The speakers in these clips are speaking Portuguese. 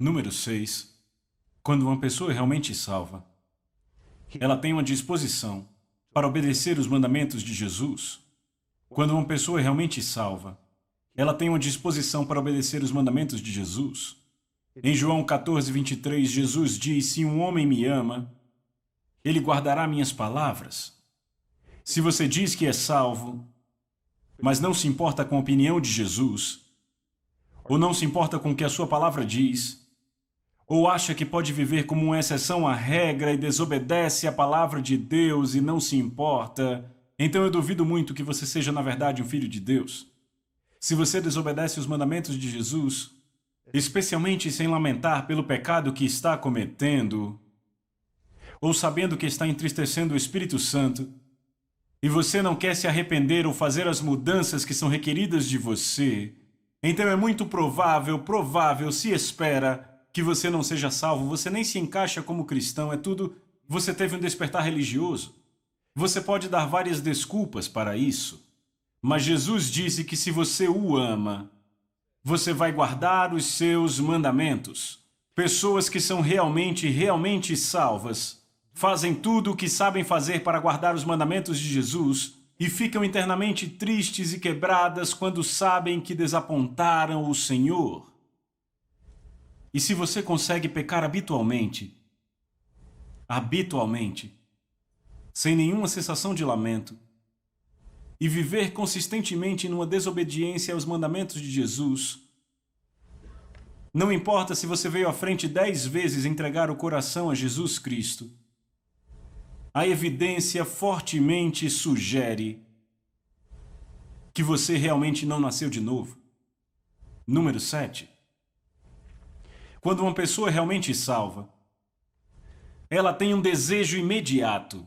Número 6. Quando uma pessoa é realmente salva, ela tem uma disposição para obedecer os mandamentos de Jesus. Quando uma pessoa é realmente salva, ela tem uma disposição para obedecer os mandamentos de Jesus. Em João 14:23, Jesus diz: se um homem me ama, ele guardará minhas palavras. Se você diz que é salvo, mas não se importa com a opinião de Jesus, ou não se importa com o que a sua palavra diz, ou acha que pode viver como uma exceção à regra e desobedece à palavra de Deus e não se importa, então eu duvido muito que você seja na verdade um filho de Deus. Se você desobedece os mandamentos de Jesus, especialmente sem lamentar pelo pecado que está cometendo, ou sabendo que está entristecendo o Espírito Santo, e você não quer se arrepender ou fazer as mudanças que são requeridas de você, então é muito provável, se espera, que você não seja salvo. Você nem se encaixa como cristão, é tudo. Você teve um despertar religioso. Você pode dar várias desculpas para isso, mas Jesus disse que se você o ama, você vai guardar os seus mandamentos. Pessoas que são realmente salvas fazem tudo o que sabem fazer para guardar os mandamentos de Jesus e ficam internamente tristes e quebradas quando sabem que desapontaram o Senhor. E se você consegue pecar habitualmente, sem nenhuma sensação de lamento, e viver consistentemente numa desobediência aos mandamentos de Jesus, não importa se você veio à frente 10 vezes entregar o coração a Jesus Cristo, a evidência fortemente sugere que você realmente não nasceu de novo. Número 7. Quando uma pessoa é realmente salva, ela tem um desejo imediato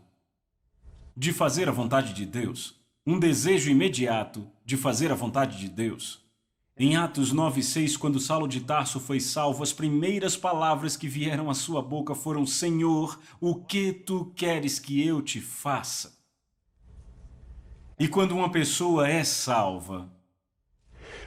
de fazer a vontade de Deus. Um desejo imediato de fazer a vontade de Deus. Em Atos 9:6, quando Saulo de Tarso foi salvo, as primeiras palavras que vieram à sua boca foram: Senhor, o que tu queres que eu te faça? E quando uma pessoa é salva,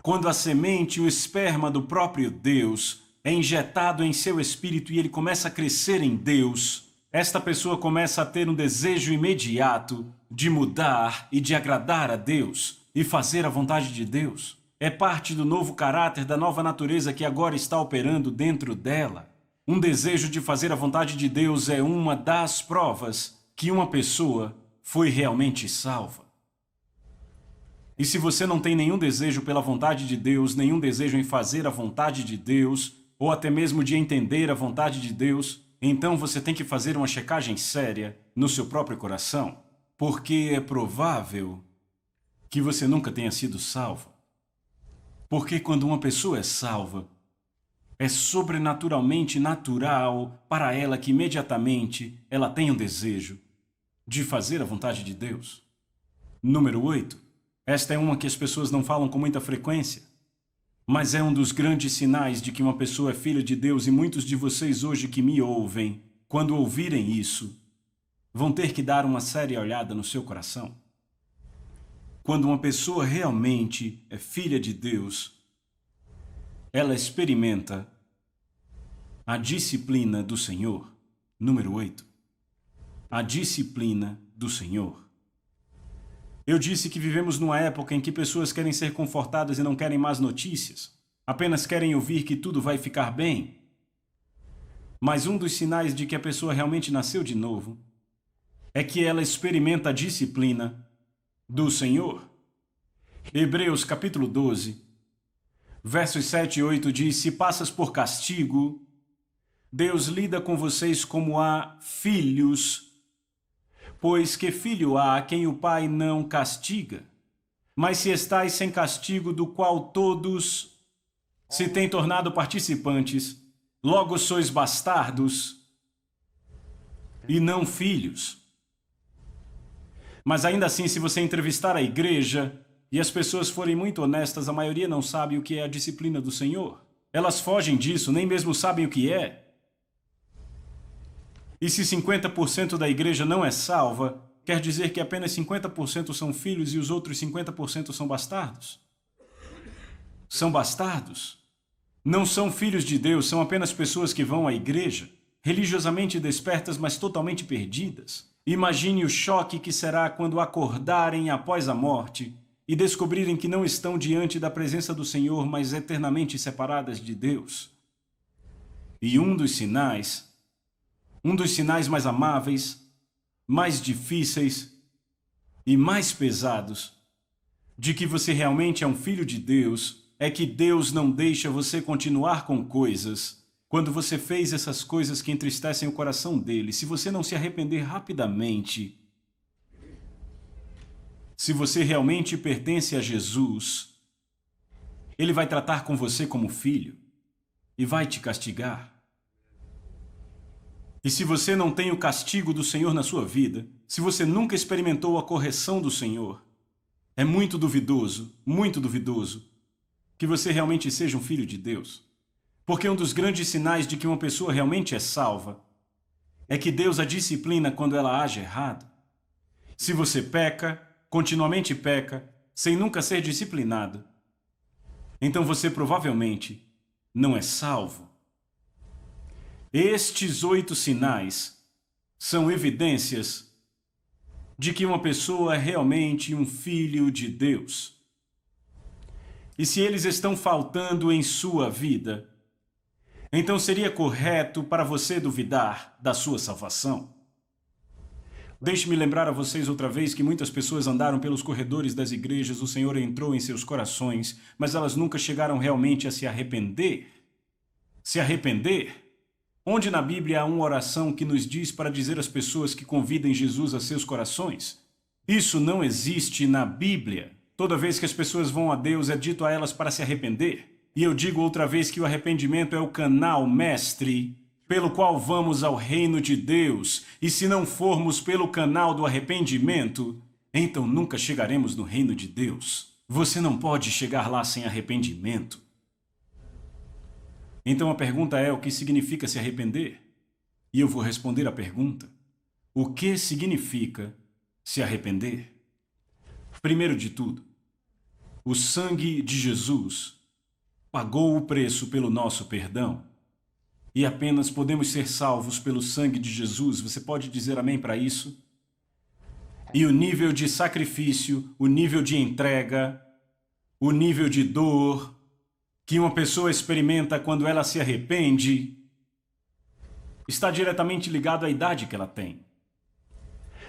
quando a semente, o esperma do próprio Deus, é injetado em seu espírito e ele começa a crescer em Deus, esta pessoa começa a ter um desejo imediato de mudar e de agradar a Deus e fazer a vontade de Deus. É parte do novo caráter, da nova natureza que agora está operando dentro dela. Um desejo de fazer a vontade de Deus é uma das provas que uma pessoa foi realmente salva. E se você não tem nenhum desejo pela vontade de Deus, nenhum desejo em fazer a vontade de Deus, ou até mesmo de entender a vontade de Deus, então você tem que fazer uma checagem séria no seu próprio coração, porque é provável que você nunca tenha sido salvo. Porque quando uma pessoa é salva, é sobrenaturalmente natural para ela que imediatamente ela tenha um desejo de fazer a vontade de Deus. Número 8. Esta é uma que as pessoas não falam com muita frequência, mas é um dos grandes sinais de que uma pessoa é filha de Deus, e muitos de vocês hoje que me ouvem, quando ouvirem isso, vão ter que dar uma séria olhada no seu coração. Quando uma pessoa realmente é filha de Deus, ela experimenta a disciplina do Senhor. Número 8. A disciplina do Senhor. Eu disse que vivemos numa época em que pessoas querem ser confortadas e não querem más notícias. Apenas querem ouvir que tudo vai ficar bem. Mas um dos sinais de que a pessoa realmente nasceu de novo é que ela experimenta a disciplina do Senhor. Hebreus capítulo 12, versos 7 e 8 diz: se passas por castigo, Deus lida com vocês como a filhos. Pois que filho há a quem o pai não castiga? Mas se estáis sem castigo, do qual todos se têm tornado participantes, logo sois bastardos e não filhos. Mas ainda assim, se você entrevistar a igreja e as pessoas forem muito honestas, a maioria não sabe o que é a disciplina do Senhor. Elas fogem disso, nem mesmo sabem o que é. E se 50% da igreja não é salva, quer dizer que apenas 50% são filhos e os outros 50% são bastardos? São bastardos. Não são filhos de Deus, são apenas pessoas que vão à igreja, religiosamente despertas, mas totalmente perdidas. Imagine o choque que será quando acordarem após a morte e descobrirem que não estão diante da presença do Senhor, mas eternamente separadas de Deus. E um dos sinais mais amáveis, mais difíceis e mais pesados de que você realmente é um filho de Deus é que Deus não deixa você continuar com coisas quando você fez essas coisas que entristecem o coração dele. Se você não se arrepender rapidamente, se você realmente pertence a Jesus, ele vai tratar com você como filho e vai te castigar. E se você não tem o castigo do Senhor na sua vida, se você nunca experimentou a correção do Senhor, é muito duvidoso que você realmente seja um filho de Deus. Porque um dos grandes sinais de que uma pessoa realmente é salva é que Deus a disciplina quando ela age errado. Se você peca, continuamente peca, sem nunca ser disciplinado, então você provavelmente não é salvo. Estes 8 sinais são evidências de que uma pessoa é realmente um filho de Deus. E se eles estão faltando em sua vida, então seria correto para você duvidar da sua salvação. Deixe-me lembrar a vocês outra vez que muitas pessoas andaram pelos corredores das igrejas, o Senhor entrou em seus corações, mas elas nunca chegaram realmente a se arrepender. Se arrepender? Onde na Bíblia há uma oração que nos diz para dizer às pessoas que convidem Jesus a seus corações? Isso não existe na Bíblia. Toda vez que as pessoas vão a Deus, é dito a elas para se arrepender. E eu digo outra vez que o arrependimento é o canal mestre pelo qual vamos ao reino de Deus. E se não formos pelo canal do arrependimento, então nunca chegaremos no reino de Deus. Você não pode chegar lá sem arrependimento. Então a pergunta é: o que significa se arrepender? E eu vou responder a pergunta: o que significa se arrepender? Primeiro de tudo, o sangue de Jesus pagou o preço pelo nosso perdão. E apenas podemos ser salvos pelo sangue de Jesus. Você pode dizer amém para isso? E o nível de sacrifício, o nível de entrega, o nível de dor que uma pessoa experimenta quando ela se arrepende está diretamente ligado à idade que ela tem.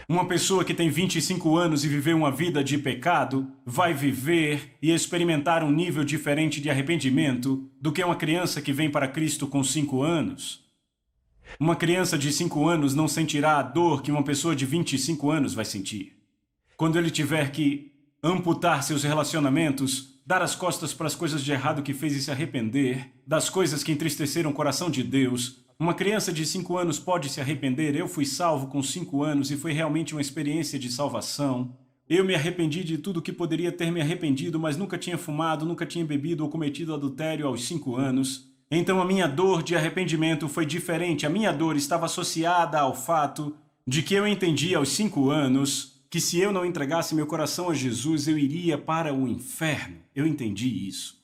Uma pessoa que tem 25 anos e viveu uma vida de pecado vai viver e experimentar um nível diferente de arrependimento do que uma criança que vem para Cristo com 5 anos. Uma criança de 5 anos não sentirá a dor que uma pessoa de 25 anos vai sentir. Quando ele tiver que amputar seus relacionamentos, dar as costas para as coisas de errado que fez e se arrepender, das coisas que entristeceram o coração de Deus, uma criança de 5 anos pode se arrepender. Eu fui salvo com 5 anos e foi realmente uma experiência de salvação. Eu me arrependi de tudo que poderia ter me arrependido, mas nunca tinha fumado, nunca tinha bebido ou cometido adultério aos 5 anos. Então a minha dor de arrependimento foi diferente. A minha dor estava associada ao fato de que eu entendi aos 5 anos que se eu não entregasse meu coração a Jesus, eu iria para o inferno. Eu entendi isso.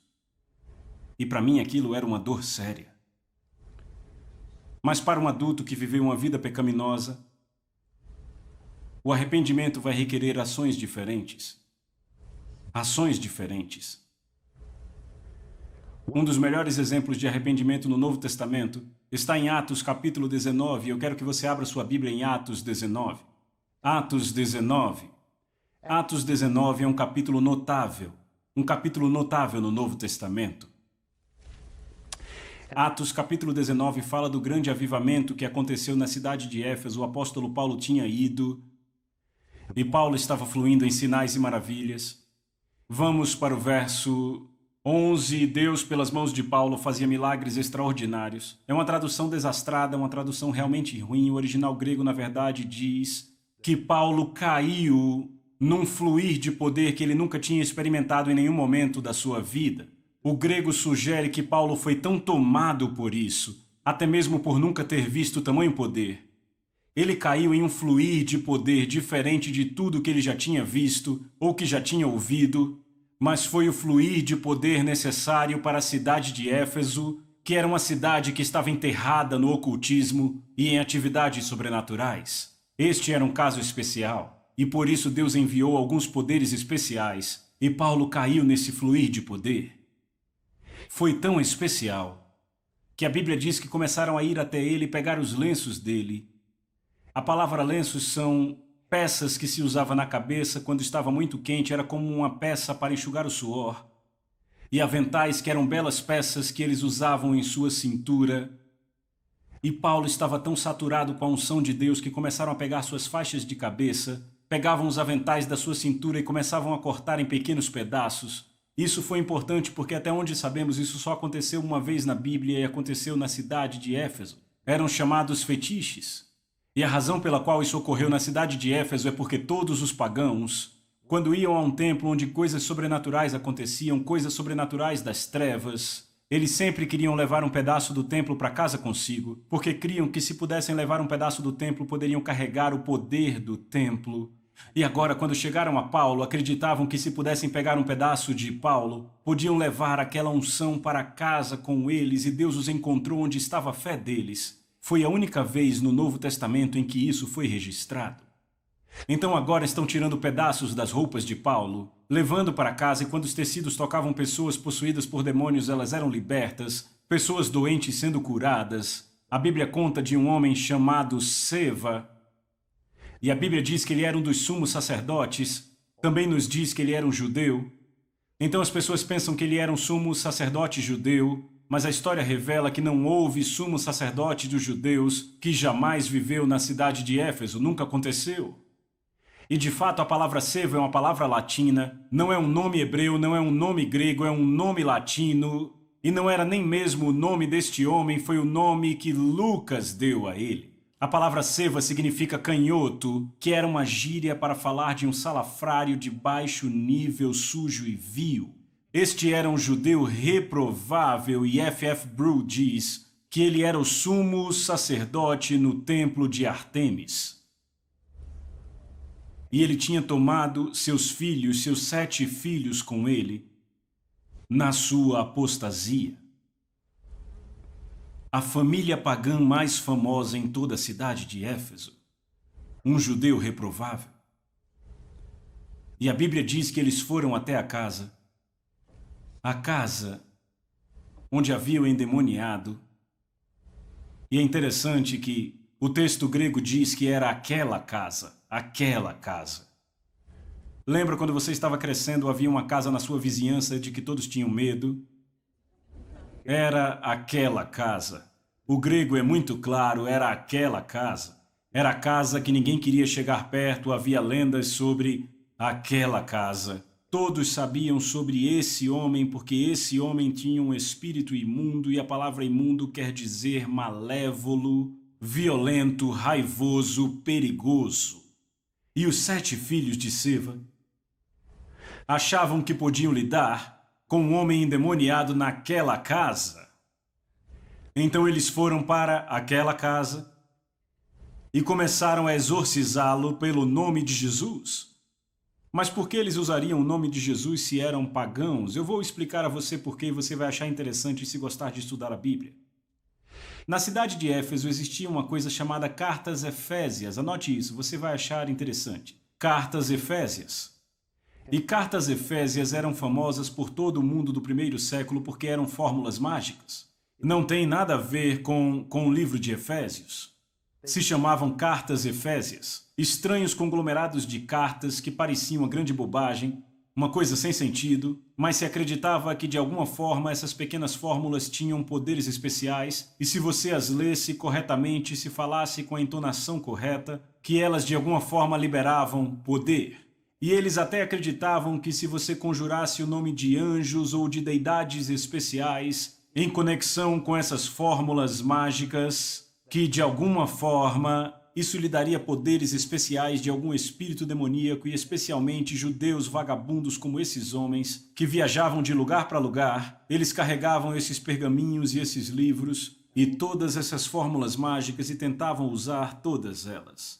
E para mim aquilo era uma dor séria. Mas para um adulto que viveu uma vida pecaminosa, o arrependimento vai requerer ações diferentes. Ações diferentes. Um dos melhores exemplos de arrependimento no Novo Testamento está em Atos capítulo 19. Eu quero que você abra sua Bíblia em Atos 19. Atos 19. Atos 19 é um capítulo notável no Novo Testamento. Atos capítulo 19 fala do grande avivamento que aconteceu na cidade de Éfeso. O apóstolo Paulo tinha ido e Paulo estava fluindo em sinais e maravilhas. Vamos para o verso 11. Deus, pelas mãos de Paulo, fazia milagres extraordinários. É uma tradução desastrada, uma tradução realmente ruim. O original grego, na verdade, diz que Paulo caiu num fluir de poder que ele nunca tinha experimentado em nenhum momento da sua vida. O grego sugere que Paulo foi tão tomado por isso, até mesmo por nunca ter visto tamanho poder. Ele caiu em um fluir de poder diferente de tudo que ele já tinha visto ou que já tinha ouvido, mas foi o fluir de poder necessário para a cidade de Éfeso, que era uma cidade que estava enterrada no ocultismo e em atividades sobrenaturais. Este era um caso especial, e por isso Deus enviou alguns poderes especiais, e Paulo caiu nesse fluir de poder. Foi tão especial que a Bíblia diz que começaram a ir até ele e pegar os lenços dele. A palavra lenços são peças que se usava na cabeça quando estava muito quente, era como uma peça para enxugar o suor. E aventais que eram belas peças que eles usavam em sua cintura. E Paulo estava tão saturado com a unção de Deus que começaram a pegar suas faixas de cabeça, pegavam os aventais da sua cintura e começavam a cortar em pequenos pedaços. Isso foi importante porque até onde sabemos isso só aconteceu uma vez na Bíblia e aconteceu na cidade de Éfeso. Eram chamados fetiches. E a razão pela qual isso ocorreu na cidade de Éfeso é porque todos os pagãos, quando iam a um templo onde coisas sobrenaturais aconteciam, coisas sobrenaturais das trevas, eles sempre queriam levar um pedaço do templo para casa consigo, porque criam que se pudessem levar um pedaço do templo, poderiam carregar o poder do templo. E agora, quando chegaram a Paulo, acreditavam que se pudessem pegar um pedaço de Paulo, podiam levar aquela unção para casa com eles, e Deus os encontrou onde estava a fé deles. Foi a única vez no Novo Testamento em que isso foi registrado. Então agora estão tirando pedaços das roupas de Paulo, levando para casa, e quando os tecidos tocavam pessoas possuídas por demônios, elas eram libertas, pessoas doentes sendo curadas. A Bíblia conta de um homem chamado Seva, e a Bíblia diz que ele era um dos sumos sacerdotes, também nos diz que ele era um judeu. Então as pessoas pensam que ele era um sumo sacerdote judeu, mas a história revela que não houve sumo sacerdote dos judeus que jamais viveu na cidade de Éfeso, nunca aconteceu. E de fato a palavra Seva é uma palavra latina, não é um nome hebreu, não é um nome grego, é um nome latino, e não era nem mesmo o nome deste homem, foi o nome que Lucas deu a ele. A palavra Seva significa canhoto, que era uma gíria para falar de um salafrário de baixo nível, sujo e vil. Este era um judeu reprovável e F.F. Bruce diz que ele era o sumo sacerdote no templo de Ártemis. E ele tinha tomado seus filhos, seus 7 filhos com ele, na sua apostasia. A família pagã mais famosa em toda a cidade de Éfeso. Um judeu reprovável. E a Bíblia diz que eles foram até a casa onde havia o endemoniado. E é interessante que o texto grego diz que era aquela casa. Lembra quando você estava crescendo, havia uma casa na sua vizinhança de que todos tinham medo? Era aquela casa. O grego é muito claro, era aquela casa. Era a casa que ninguém queria chegar perto, havia lendas sobre aquela casa. Todos sabiam sobre esse homem, porque esse homem tinha um espírito imundo, e a palavra imundo quer dizer malévolo, violento, raivoso, perigoso. E os 7 filhos de Seva achavam que podiam lidar com um homem endemoniado naquela casa. Então eles foram para aquela casa e começaram a exorcizá-lo pelo nome de Jesus. Mas por que eles usariam o nome de Jesus se eram pagãos? Eu vou explicar a você por que você vai achar interessante se gostar de estudar a Bíblia. Na cidade de Éfeso existia uma coisa chamada Cartas Efésias. Anote isso, você vai achar interessante. Cartas Efésias. E Cartas Efésias eram famosas por todo o mundo do primeiro século porque eram fórmulas mágicas. Não tem nada a ver com o livro de Efésios. Se chamavam Cartas Efésias. Estranhos conglomerados de cartas que pareciam uma grande bobagem, uma coisa sem sentido, mas se acreditava que de alguma forma essas pequenas fórmulas tinham poderes especiais, e se você as lesse corretamente, se falasse com a entonação correta, que elas de alguma forma liberavam poder. E eles até acreditavam que se você conjurasse o nome de anjos ou de deidades especiais em conexão com essas fórmulas mágicas, que de alguma forma isso lhe daria poderes especiais de algum espírito demoníaco, e especialmente judeus vagabundos como esses homens, que viajavam de lugar para lugar, eles carregavam esses pergaminhos e esses livros e todas essas fórmulas mágicas e tentavam usar todas elas.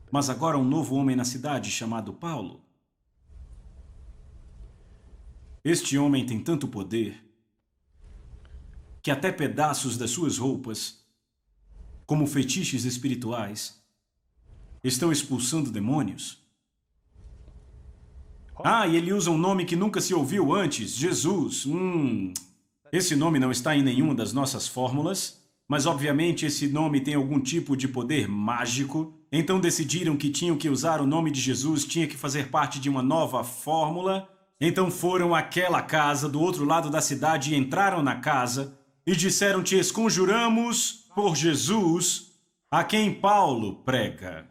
Mas agora um novo homem na cidade chamado Paulo Este homem tem tanto poder que até pedaços das suas roupas, como fetiches espirituais, estão expulsando demônios. Ah, e ele usa um nome que nunca se ouviu antes, Jesus. Esse nome não está em nenhuma das nossas fórmulas, mas obviamente esse nome tem algum tipo de poder mágico. Então decidiram que tinham que usar o nome de Jesus, tinha que fazer parte de uma nova fórmula. Então foram àquela casa do outro lado da cidade e entraram na casa e disseram: te esconjuramos por Jesus, a quem Paulo prega.